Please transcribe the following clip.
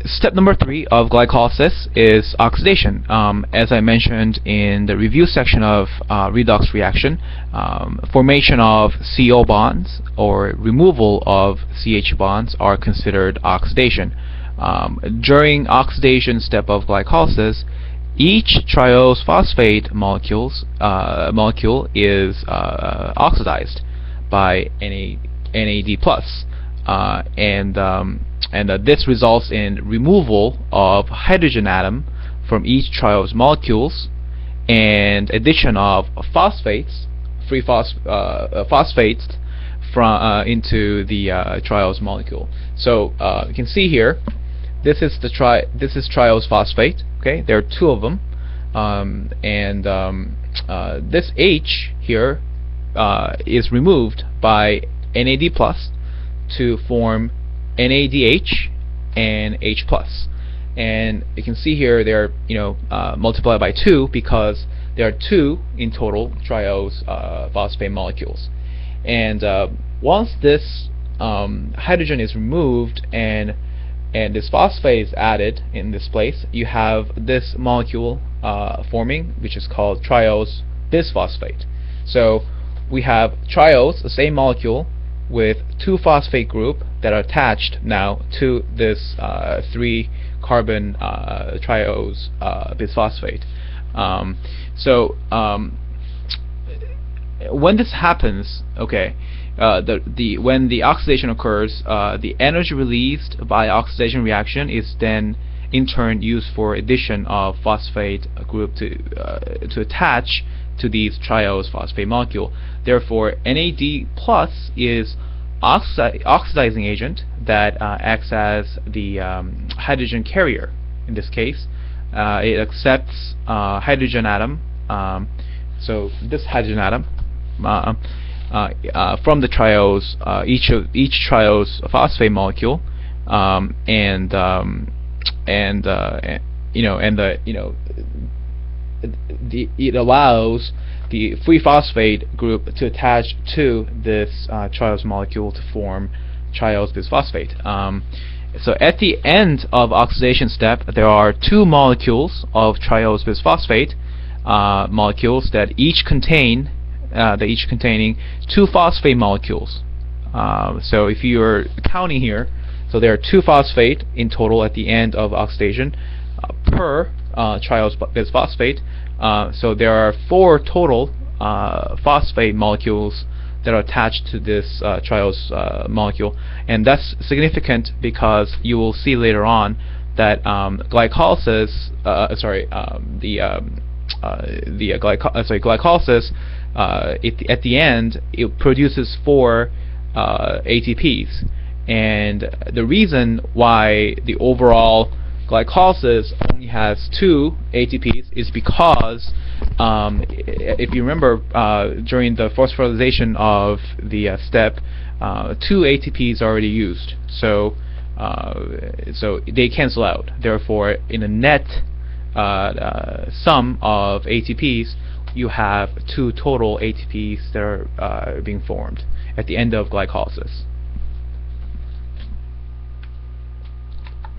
Step number 3 of glycolysis is oxidation. As I mentioned in the review section of redox reaction, formation of CO bonds or removal of CH bonds are considered oxidation. During oxidation step of glycolysis, each triose phosphate molecule is oxidized by NAD+, and this results in removal of hydrogen atom from each triose molecules and addition of phosphates, free phosphates into the triose molecule. So you can see here, this is triose phosphate. Okay, there are two of them, this H here is removed by NAD+ to form NADH and H+, and you can see here they're multiplied by 2 because there are 2 in total triose phosphate molecules. And once this hydrogen is removed and this phosphate is added in this place, you have this molecule forming, which is called triose bisphosphate. So we have triose, the same molecule, with 2 phosphate group that are attached now to this 3-carbon triose bisphosphate. When this happens, okay, when the oxidation occurs, the energy released by oxidation reaction is then in turn used for addition of phosphate group to attach to these triose phosphate molecule. Therefore, NAD+ is oxidizing agent that acts as the hydrogen carrier. In this case, it accepts hydrogen atom. So this hydrogen atom from the triose, each triose phosphate molecule, it allows the free phosphate group to attach to this triose molecule to form triose bisphosphate. So at the end of oxidation step, there are 2 molecules of triose bisphosphate molecules that each containing 2 phosphate molecules. So if you're counting here, so there are 2 phosphate in total at the end of oxidation per triose bisphosphate. So there are 4 total phosphate molecules that are attached to this triose molecule, and that's significant because you will see later on that glycolysis, glycolysis, at the end it produces 4 ATPs, and the reason why the overall glycolysis only has 2 ATPs is because if you remember, during the phosphorylation of the step, 2 ATPs are already used, so they cancel out. Therefore, in a net sum of ATPs, you have 2 total ATPs that are being formed at the end of glycolysis.